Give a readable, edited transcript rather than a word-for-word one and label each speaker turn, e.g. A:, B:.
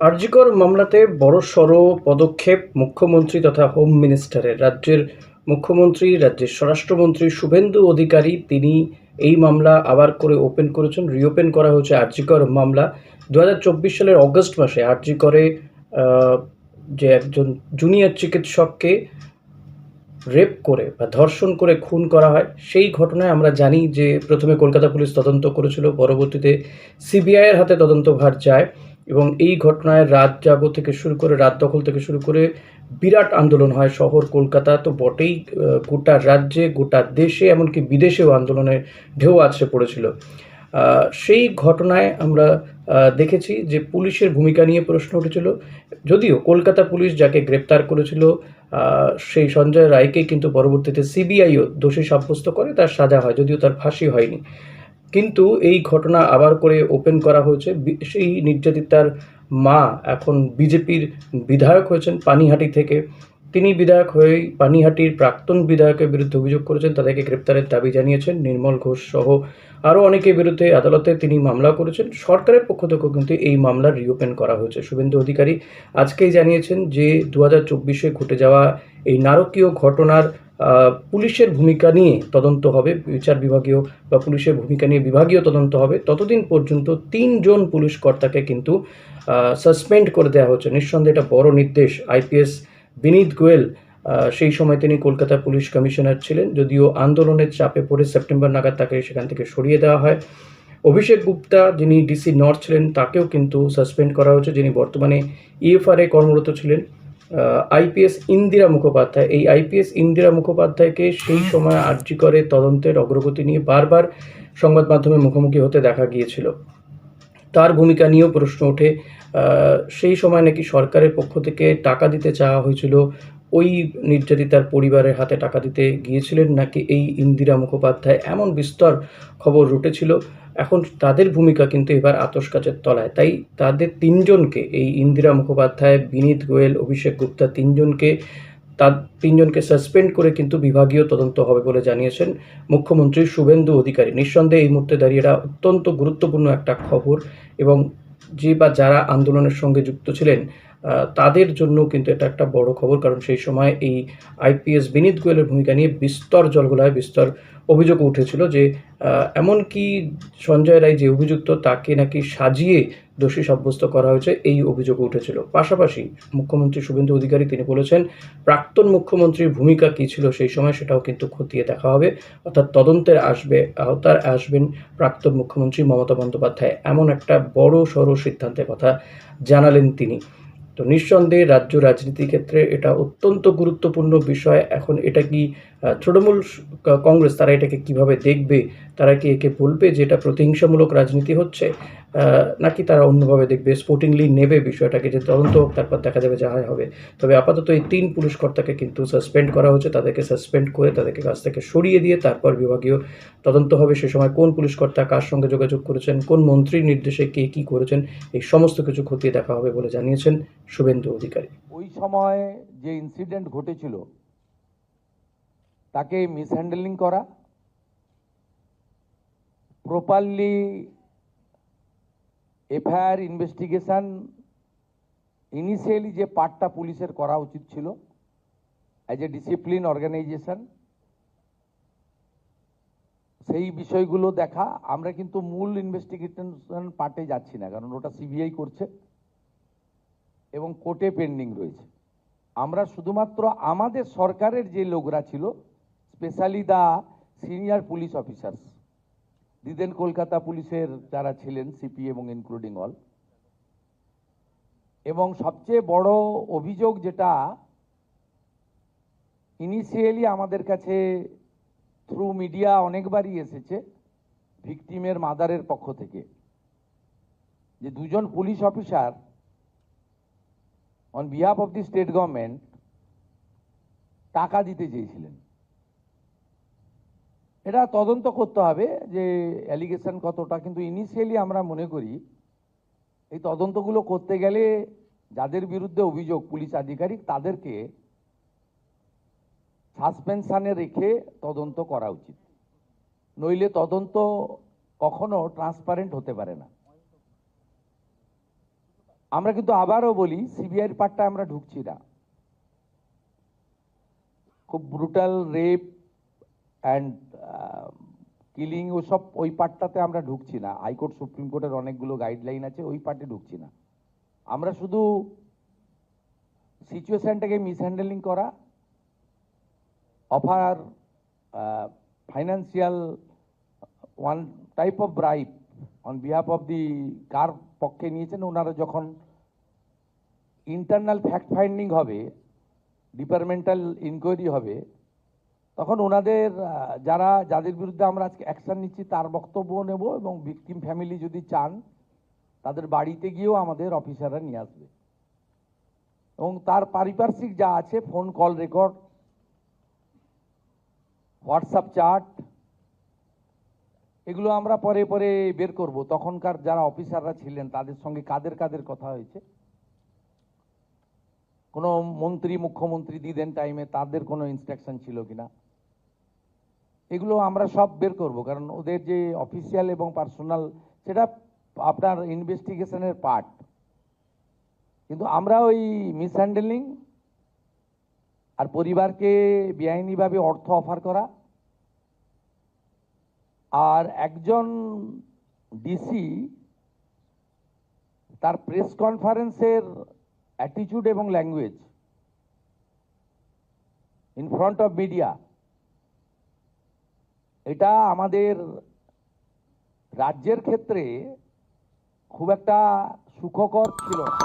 A: আরজিকর মামলাতে বড়সড় পদক্ষেপ মুখ্যমন্ত্রী তথা হোম মিনিস্টারের। রাজ্যের মুখ্যমন্ত্রী, রাজ্যের স্বরাষ্ট্রমন্ত্রী শুভেন্দু অধিকারী তিনি এই মামলা আবার করে ওপেন করেছেন। রিওপেন করা হয়েছে আরজিকর মামলা। ২০২৪ সালের অগস্ট মাসে আরজিকরে যে একজন জুনিয়র চিকিৎসককে রেপ করে বা ধর্ষণ করে খুন করা হয়, সেই ঘটনায় আমরা জানি যে প্রথমে কলকাতা পুলিশ তদন্ত করেছিল, পরবর্তীতে সিবিআইয়ের হাতে তদন্তভার যায় এবং এই ঘটনায় রাত জাগো থেকে শুরু করে, রাত দখল থেকে শুরু করে বিরাট আন্দোলন হয়। শহর কলকাতা তো বটেই, গোটা রাজ্যে, গোটা দেশে, এমনকি বিদেশেও আন্দোলনের ঢেউ আছড়ে পড়েছিল। সেই ঘটনায় আমরা দেখেছি যে পুলিশের ভূমিকা নিয়ে প্রশ্ন উঠেছিল। যদিও কলকাতা পুলিশ যাকে গ্রেপ্তার করেছিল সেই সঞ্জয় রায়কেই কিন্তু পরবর্তীতে সিবিআইও দোষী সাব্যস্ত করে, তার সাজা হয়, যদিও তার ফাঁসি হয়নি। কিন্তু এই ঘটনা আবার করে ওপেন করা হয়েছে। সেই নির্যাতিতার মা এখন বিজেপির বিধায়ক হয়েছেন পানিহাটি থেকে। তিনি বিধায়ক হয়েই পানিহাটির প্রাক্তন বিধায়কের বিরুদ্ধে অভিযোগ করেছেন, তাদেরকে গ্রেপ্তারের দাবি জানিয়েছেন। নির্মল ঘোষ সহ আরও অনেকের বিরুদ্ধে আদালতে তিনি মামলা করেছেন। সরকারের পক্ষ থেকেও কিন্তু এই মামলা রিওপেন করা হয়েছে। শুভেন্দু অধিকারী আজকেই জানিয়েছেন যে ২০২৪-এ ঘটে যাওয়া এই নারকীয় ঘটনার পুলিশের ভূমিকা নিয়ে তদন্ত হবে, বিচার বিভাগীয় বা পুলিশের ভূমিকা নিয়ে বিভাগীয় তদন্ত হবে। ততদিন পর্যন্ত ৩ জন পুলিশ কর্তাকে কিন্তু সাসপেন্ড করে দেওয়া হচ্ছে। নিঃসন্দেহে এটা বড় নির্দেশ। আইপিএস বিনীত গোয়েল সেই সময় তিনি কলকাতা পুলিশ কমিশনার ছিলেন, যদিও আন্দোলনের চাপে পড়ে সেপ্টেম্বর নাগাদ তাকে সেখান থেকে সরিয়ে দেওয়া হয়। অভিষেক গুপ্তা, যিনি ডিসি নর্থ ছিলেন, তাকেও কিন্তু সাসপেন্ড করা হয়েছে, যিনি বর্তমানে ইএফআরে কর্মরত ছিলেন। আইপিএস ইন্দিরা মুখোপাধ্যায়, এই আইপিএস ইন্দিরা মুখোপাধ্যায়কে সেই সময় আরজি করে তদন্তের অগ্রগতি নিয়ে বারবার সংবাদ মাধ্যমে মুখোমুখি হতে দেখা গিয়েছিল। তার ভূমিকা নিয়েও প্রশ্ন ওঠে। সেই সময় নাকি সরকারের পক্ষ থেকে টাকা দিতে চাওয়া হয়েছিল, ওই নির্যাতিতার পরিবারের হাতে টাকা দিতে গিয়েছিলেন নাকি এই ইন্দিরা মুখোপাধ্যায়, এমন বিস্তর খবর রটেছিল। এখন তাদের ভূমিকা কিন্তু এবার আতশকাচের তলায়। তাই তাদের ৩ জনকে, এই ইন্দিরা মুখোপাধ্যায়, বিনীত গোয়েল, অভিষেক গুপ্তা, ৩ জনকে, তার ৩ জনকে সাসপেন্ড করে কিন্তু বিভাগীয় তদন্ত হবে বলে জানিয়েছেন মুখ্যমন্ত্রী শুভেন্দু অধিকারী। নিঃসন্দেহে এই মুহূর্তে দাঁড়িয়ে এটা অত্যন্ত গুরুত্বপূর্ণ একটা খবর এবং যে বা যারা আন্দোলনের সঙ্গে যুক্ত ছিলেন তাদের জন্য কিন্তু এটা একটা বড় খবর। কারণ সেই সময় এই আইপিএস বিনীত গোয়েলের ভূমিকা নিয়ে বিস্তর জলঘোলায়, বিস্তর অভিযোগ উঠেছিল যে এমনকি সঞ্জয় রায় যে অভিযুক্ত, তাকে নাকি সাজিয়ে দোষী সাব্যস্ত করা হয়েছে, এই অভিযোগ উঠেছিল। পাশাপাশি মুখ্যমন্ত্রী শুভেন্দু অধিকারী তিনি বলেছেন প্রাক্তন মুখ্যমন্ত্রীর ভূমিকা কী ছিল সেই সময় সেটাও কিন্তু খতিয়ে দেখা হবে। অর্থাৎ তদন্তের আওতায় আসবেন প্রাক্তন মুখ্যমন্ত্রী মমতা বন্দ্যোপাধ্যায়, এমন একটা বড় সড় সিদ্ধান্তের কথা জানালেন তিনি। তো নিঃসন্দেহে রাজ্য রাজনীতির ক্ষেত্রে এটা অত্যন্ত গুরুত্বপূর্ণ বিষয়। এখন এটা কি তৃণমূল কংগ্রেস তারা এটাকে কিভাবে দেখবে? তারা কি একে বলবে যে এটা প্রতিহিংসামূলক রাজনীতি হচ্ছে, নাকি তারা অন্যভাবে দেখবে, স্পোর্টিংলি নেবে বিষয়টাকে, যে তদন্ত হোক, তারপর দেখা যাবে যা হয় হবে। তবে আপাতত এই ৩ পুলিশ কর্তাকে কিন্তু সাসপেন্ড করা হয়েছে। তাদেরকে সাসপেন্ড করে তাদেরকে কাছ থেকে সরিয়ে দিয়ে তারপর বিভাগীয় তদন্ত হবে। সে সময় কোন পুলিশ কর্তা কার সঙ্গে যোগাযোগ করেছেন, কোন মন্ত্রীর নির্দেশে কে কী করেছেন, এই সমস্ত কিছু খতিয়ে দেখা হবে বলে জানিয়েছেন শুভেন্দু অধিকারী।
B: ওই সময় যে ইনসিডেন্ট ঘটেছিল তাকে মিসহ্যান্ডেলিং করা, প্রপারলি এফআইআর ইনভেস্টিগেশন ইনিশিয়ালি যে পার্টটা পুলিশের করা উচিত ছিল অ্যাজ এ ডিসিপ্লিন অর্গানাইজেশন, সেই বিষয়গুলো দেখা। আমরা কিন্তু মূল ইনভেস্টিগেশন পার্টে যাচ্ছি না, কারণ ওটা সিবিআই করছে এবং কোর্টে পেন্ডিং রয়েছে। আমরা শুধুমাত্র আমাদের সরকারের যে লোকরা ছিল, specially the senior police officers, দিদেন কলকাতা পুলিশের যারা ছিলেন সিপি এবং ইনক্লুডিং অল, এবং সবচেয়ে বড় অভিযোগ যেটা ইনিশিয়ালি আমাদের কাছে থ্রু মিডিয়া অনেকবারই এসেছে ভিকটিমের মাদারের পক্ষ থেকে, যে 2 জন police officer on behalf of the state government টাকা দিতে চেয়েছিলেন। এটা তদন্ত করতে হবে যে অ্যালিগেশন কতটা, কিন্তু ইনিশিয়ালি আমরা মনে করি এই তদন্তগুলো করতে গেলে যাদের বিরুদ্ধে অভিযোগ পুলিশ আধিকারিক, তাদেরকে সাসপেনশনে রেখে তদন্ত করা উচিত, নইলে তদন্ত কখনো ট্রান্সপারেন্ট হতে পারে না। আমরা কিন্তু আবারও বলি সিবিআইয়ের পার্টটা আমরা ঢুকছি না। খুব ব্রুটাল রেপ অ্যান্ড কিলিং ওসব ওই পার্টটাতে আমরা ঢুকছি না। হাইকোর্ট সুপ্রিম কোর্টের অনেকগুলো গাইডলাইন আছে, ওই পার্টে ঢুকছি না। আমরা শুধু সিচুয়েশনটাকে মিসহ্যান্ডেলিং করা, offer financial one type of bribe on behalf of the কার পক্ষে নিয়েছেন ওনারা, যখন ইন্টারনাল ফ্যাক্ট ফাইন্ডিং হবে, ডিপার্টমেন্টাল ইনকোয়ারি হবে, তখন ওনাদের যাদের বিরুদ্ধে আমরা আজকে অ্যাকশন নিচ্ছি তার বক্তব্য নেব, এবং ভিকটিম ফ্যামিলি যদি চান তাদের বাড়িতে গিয়েও আমাদের অফিসাররা নিয়ে আসবে, এবং তার পারিপার্শ্বিক যা আছে, phone call record, WhatsApp chat, এগুলো আমরা পরে পরে বের করব। তখনকার যারা অফিসাররা ছিলেন তাদের সঙ্গে কাদের কাদের কথা হয়েছে, কোনো মন্ত্রী মুখ্যমন্ত্রী দিদেন টাইমে তাদের কোনো ইনস্ট্রাকশন ছিল কিনা, এগুলো আমরা সব বের করব। কারণ ওদের যে অফিসিয়াল এবং পার্সোনাল, সেটা আপনার ইনভেস্টিগেশনের পার্ট। কিন্তু আমরা ওই মিসহ্যান্ডেলিং আর পরিবারকে বেআইনিভাবে অর্থ অফার করা, আর একজন ডিসি তার প্রেস কনফারেন্সের অ্যাটিটিউড এবং language in front of media, এটা আমাদের রাজ্যের ক্ষেত্রে খুব একটা সুখকর ছিল না।